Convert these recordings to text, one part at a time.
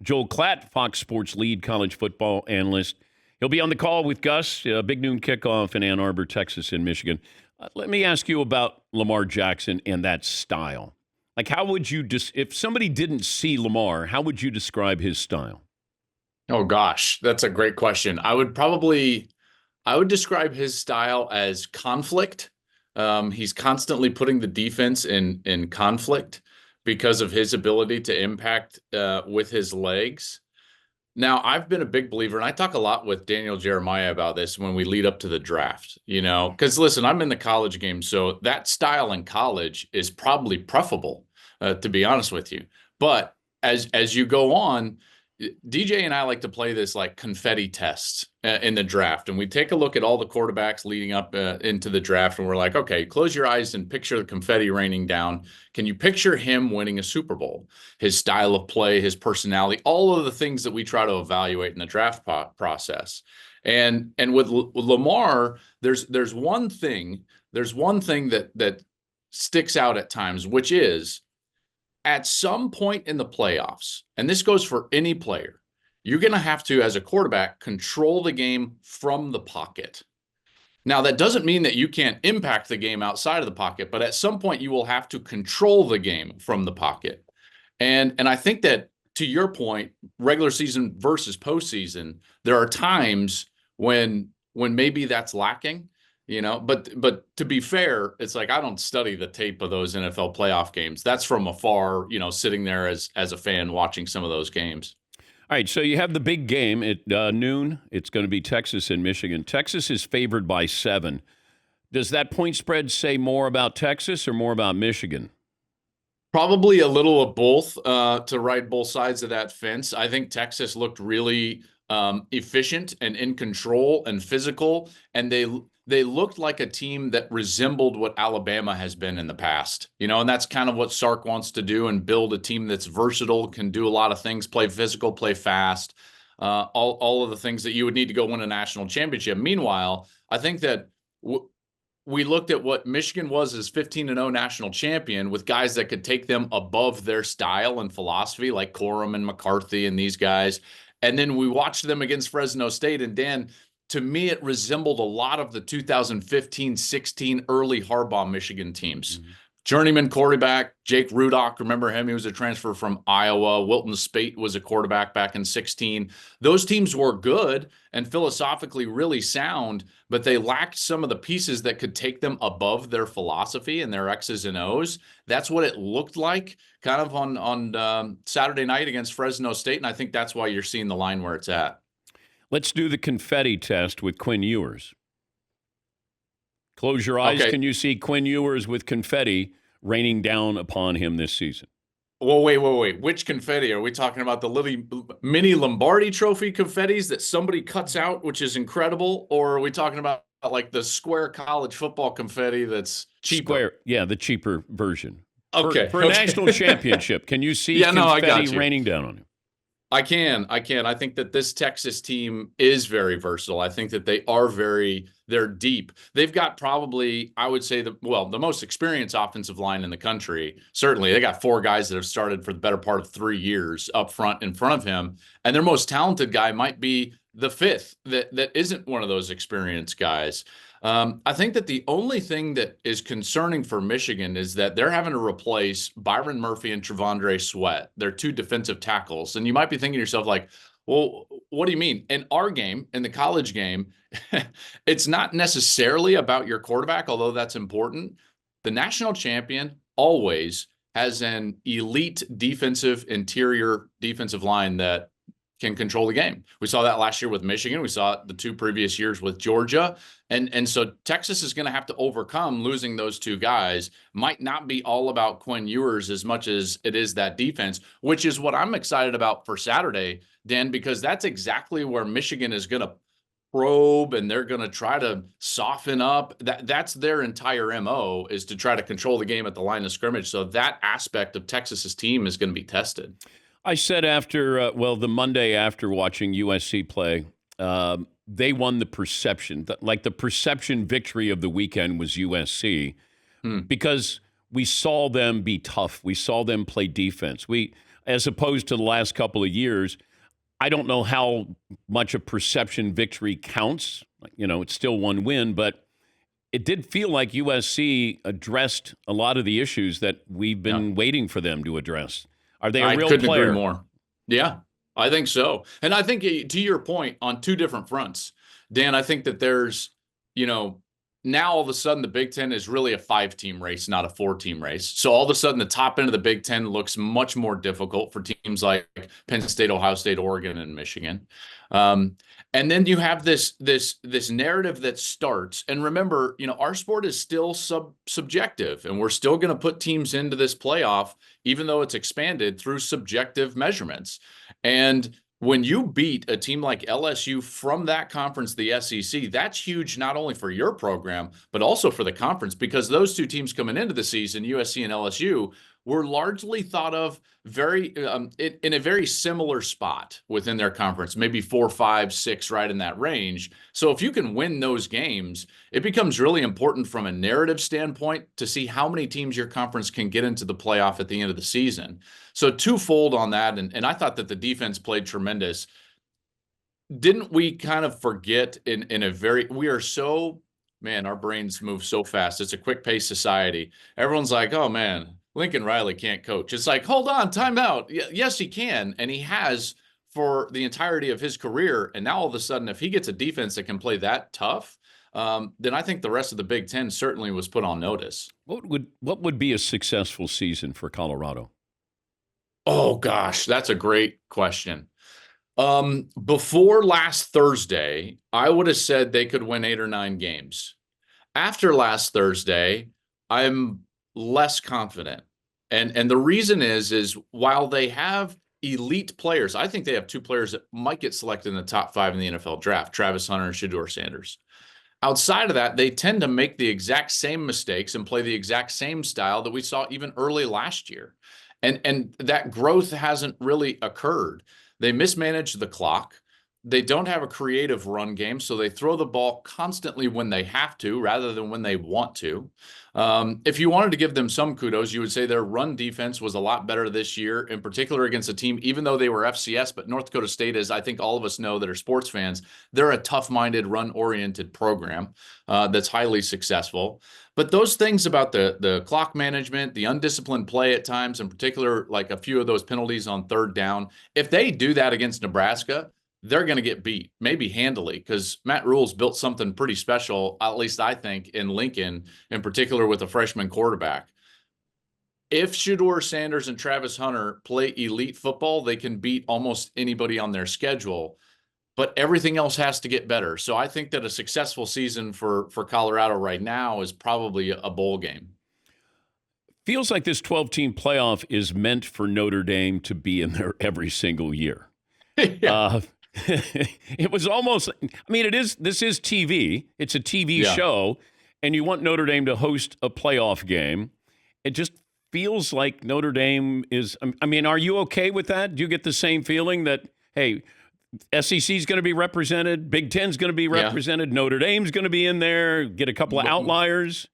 Joel Klatt, Fox Sports lead college football analyst. He'll be on the call with Gus, big noon kickoff in Ann Arbor, Texas, and Michigan. Let me ask you about Lamar Jackson and that style. Like, how would you, if somebody didn't see Lamar, how would you describe his style? Oh, gosh, that's a great question. I would describe his style as conflict. He's constantly putting the defense in conflict because of his ability to impact with his legs. Now, I've been a big believer, and I talk a lot with Daniel Jeremiah about this when we lead up to the draft, because listen, I'm in the college game, so that style in college is probably preferable, to be honest with you. But as you go on, DJ and I like to play this like confetti test in the draft. And we take a look at all the quarterbacks leading up into the draft. And we're like, okay, close your eyes and picture the confetti raining down. Can you picture him winning a Super Bowl? His style of play, his personality, all of the things that we try to evaluate in the draft process. And with Lamar, there's one thing that sticks out at times, which is, at some point in the playoffs, and this goes for any player, you're going to have to, as a quarterback, control the game from the pocket. Now, that doesn't mean that you can't impact the game outside of the pocket, but at some point you will have to control the game from the pocket. And I think that, to your point, regular season versus postseason, there are times when maybe that's lacking. But to be fair, it's like I don't study the tape of those NFL playoff games. That's from afar, sitting there as a fan watching some of those games. All right, so you have the big game at noon. It's going to be Texas and Michigan. Texas is favored by 7. Does that point spread say more about Texas or more about Michigan? Probably a little of both, to ride both sides of that fence. I think Texas looked really efficient and in control and physical, and they looked like a team that resembled what Alabama has been in the past, and that's kind of what Sark wants to do, and build a team that's versatile, can do a lot of things, play physical, play fast, all of the things that you would need to go win a national championship. Meanwhile, I think that we looked at what Michigan was as 15-0 national champion, with guys that could take them above their style and philosophy, like Corum and McCarthy and these guys. And then we watched them against Fresno State, and Dan, to me, it resembled a lot of the 2015-16 early Harbaugh Michigan teams. Mm-hmm. Journeyman quarterback, Jake Rudock, remember him? He was a transfer from Iowa. Wilton Spate was a quarterback back in 16. Those teams were good and philosophically really sound, but they lacked some of the pieces that could take them above their philosophy and their X's and O's. That's what it looked like kind of on Saturday night against Fresno State, and I think that's why you're seeing the line where it's at. Let's do the confetti test with Quinn Ewers. Close your eyes. Okay. Can you see Quinn Ewers with confetti raining down upon him this season? Well, wait. Which confetti? Are we talking about the little mini Lombardi Trophy confettis that somebody cuts out, which is incredible? Or are we talking about like the square college football confetti that's cheaper? Square, yeah, the cheaper version. Okay. For a national championship, can you see confetti raining down on him? I can. I think that this Texas team is very versatile. I think that they're deep. They've got probably, I would say, the most experienced offensive line in the country. Certainly, they got 4 guys that have started for the better part of 3 years up front in front of him. And their most talented guy might be the 5th that isn't one of those experienced guys. I think that the only thing that is concerning for Michigan is that they're having to replace Byron Murphy and Trevondre Sweat. They're 2 defensive tackles. And you might be thinking to yourself, like, well, what do you mean? In our game, in the college game, it's not necessarily about your quarterback, although that's important. The national champion always has an elite interior defensive line that can control the game. We saw that last year with Michigan. We saw it the 2 previous years with Georgia. And so Texas is going to have to overcome losing those 2 guys. Might not be all about Quinn Ewers as much as it is that defense, which is what I'm excited about for Saturday, Dan, because that's exactly where Michigan is going to probe, and they're going to try to soften up. That's their entire MO, is to try to control the game at the line of scrimmage. So that aspect of Texas's team is going to be tested. I said after, the Monday after watching USC play, they won the perception. Like the perception victory of the weekend was USC because we saw them be tough. We saw them play defense. as opposed to the last couple of years. I don't know how much a perception victory counts. It's still one win, but it did feel like USC addressed a lot of the issues that we've been waiting for them to address. Are they a I real couldn't player? agree more. Yeah, I think so. And I think, to your point, on two different fronts, Dan, I think that there's, now all of a sudden the Big Ten is really a 5-team race, not a 4-team race. So all of a sudden the top end of the Big Ten looks much more difficult for teams like Penn State, Ohio State, Oregon, and Michigan. And then you have this narrative that starts. And remember, our sport is still subjective, and we're still going to put teams into this playoff, even though it's expanded, through subjective measurements. And when you beat a team like LSU from that conference, the SEC, that's huge not only for your program, but also for the conference, because those two teams coming into the season, USC and LSU, were largely thought of in a very similar spot within their conference, maybe 4, 5, 6, right in that range. So if you can win those games, it becomes really important from a narrative standpoint to see how many teams your conference can get into the playoff at the end of the season. So twofold on that, and I thought that the defense played tremendous. Didn't we kind of forget we are so, man, our brains move so fast. It's a quick-paced society. Everyone's like, oh, man, Lincoln Riley can't coach. It's like, hold on, time out. Yes, he can, and he has for the entirety of his career. And now all of a sudden, if he gets a defense that can play that tough, then I think the rest of the Big Ten certainly was put on notice. What would be a successful season for Colorado? Oh, gosh, that's a great question. Before last Thursday, I would have said they could win 8 or 9 games. After last Thursday, I'm less confident. And the reason is while they have elite players, I think they have 2 players that might get selected in the top 5 in the NFL draft, Travis Hunter and Shedeur Sanders. Outside of that, they tend to make the exact same mistakes and play the exact same style that we saw even early last year. And that growth hasn't really occurred. They mismanage the clock. They don't have a creative run game, so they throw the ball constantly when they have to rather than when they want to. If you wanted to give them some kudos, you would say their run defense was a lot better this year, in particular against a team, even though they were FCS, but North Dakota State is, I think all of us know that are sports fans, they're a tough-minded, run-oriented program that's highly successful. But those things about the clock management, the undisciplined play at times, in particular, like a few of those penalties on 3rd down, if they do that against Nebraska, they're going to get beat, maybe handily, because Matt Rule's built something pretty special, at least I think, in Lincoln, in particular with a freshman quarterback. If Shedeur Sanders and Travis Hunter play elite football, they can beat almost anybody on their schedule, but everything else has to get better. So I think that a successful season for Colorado right now is probably a bowl game. Feels like this 12-team playoff is meant for Notre Dame to be in there every single year. Yeah. It was almost, this is TV. It's a TV show, and you want Notre Dame to host a playoff game. It just feels like Notre Dame is, are you okay with that? Do you get the same feeling that, hey, SEC's going to be represented, Big Ten's going to be represented, Notre Dame's going to be in there, get a couple of outliers?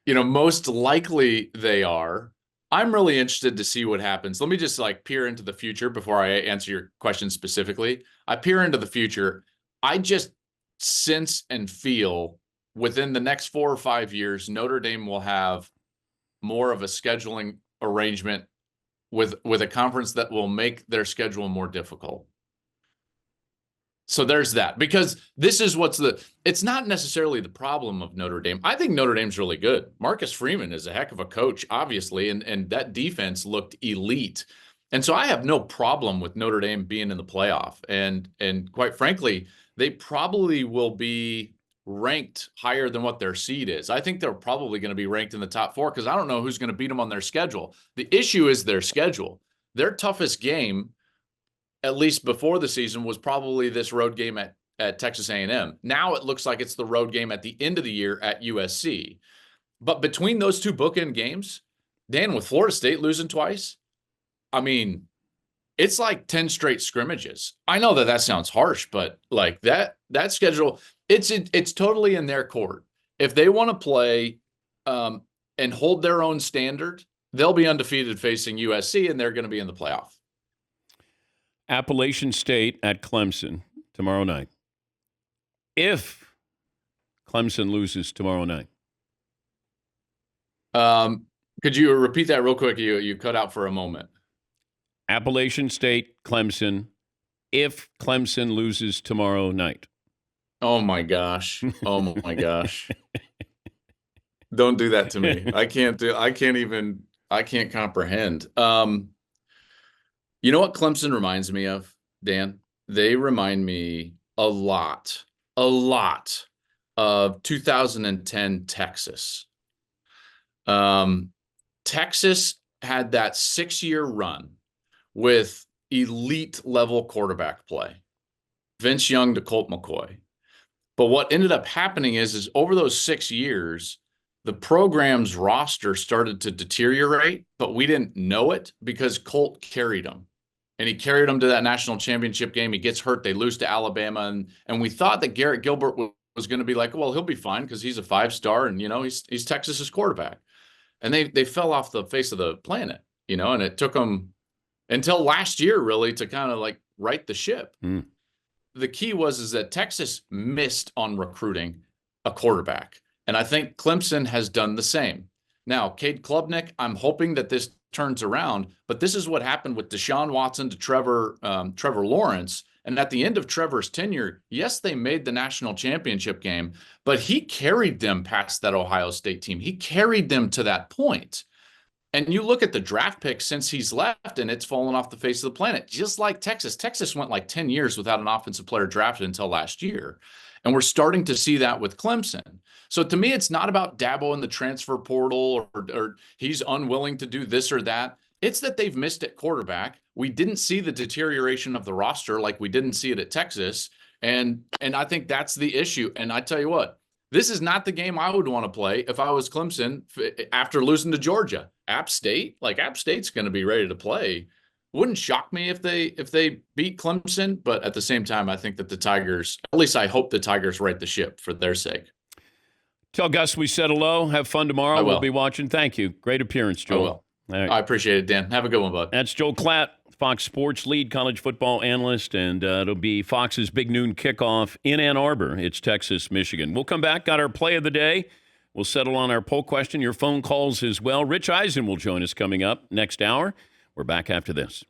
Most likely they are. I'm really interested to see what happens. Let me just peer into the future before I answer your question specifically. I peer into the future. I just sense and feel within the next 4 or 5 years, Notre Dame will have more of a scheduling arrangement with a conference that will make their schedule more difficult. So there's that, because this is it's not necessarily the problem of Notre Dame. I think Notre Dame's really good. Marcus Freeman is a heck of a coach, obviously, and that defense looked elite. And so I have no problem with Notre Dame being in the playoff. And quite frankly, they probably will be ranked higher than what their seed is. I think they're probably going to be ranked in the top 4 because I don't know who's going to beat them on their schedule. The issue is their schedule. Their toughest game, at least before the season, was probably this road game at Texas A&M. Now it looks like it's the road game at the end of the year at USC. But between those 2 bookend games, Dan, with Florida State losing twice, it's like 10 straight scrimmages. I know that sounds harsh, but that schedule, it's totally in their court. If they want to play and hold their own standard, they'll be undefeated facing USC, and they're going to be in the playoff. Appalachian State at Clemson tomorrow night. If Clemson loses tomorrow night. Could you repeat that real quick? You cut out for a moment. Appalachian State, Clemson, if Clemson loses tomorrow night. Oh, my gosh. Oh, my gosh. Don't do that to me. I can't comprehend. You know what Clemson reminds me of, Dan? They remind me a lot of 2010 Texas. Texas had that 6-year run with elite level quarterback play, Vince Young to Colt McCoy. But what ended up happening is over those 6 years, the program's roster started to deteriorate, but we didn't know it because Colt carried them. And he carried them to that national championship game. He gets hurt. They lose to Alabama. And we thought that Garrett Gilbert was going to be like, well, he'll be fine because he's a 5-star and, he's Texas's quarterback. And they fell off the face of the planet, and it took them until last year really to kind of like right the ship. Mm. The key is that Texas missed on recruiting a quarterback. And I think Clemson has done the same. Now, Cade Klubnik, I'm hoping that this turns around, but this is what happened with Deshaun Watson to Trevor Lawrence. And at the end of Trevor's tenure, yes, they made the national championship game, but he carried them past that Ohio State team. He carried them to that point. And you look at the draft picks since he's left, and it's fallen off the face of the planet, just like Texas. Texas went like 10 years without an offensive player drafted until last year. And we're starting to see that with Clemson. So to me, it's not about Dabo in the transfer portal or he's unwilling to do this or that. It's that they've missed at quarterback. We didn't see the deterioration of the roster like we didn't see it at Texas. And I think that's the issue. And I tell you what, this is not the game I would want to play if I was Clemson after losing to Georgia. App State's going to be ready to play. Wouldn't shock me if they beat Clemson, but at the same time, I think that the Tigers, at least I hope the Tigers right the ship for their sake. Tell Gus we said hello. Have fun tomorrow. We'll be watching. Thank you. Great appearance, Joel. I will. All right. I appreciate it, Dan. Have a good one, bud. That's Joel Klatt, Fox Sports lead college football analyst, and it'll be Fox's big noon kickoff in Ann Arbor. It's Texas, Michigan. We'll come back, got our play of the day. We'll settle on our poll question, your phone calls as well. Rich Eisen will join us coming up next hour. We're back after this.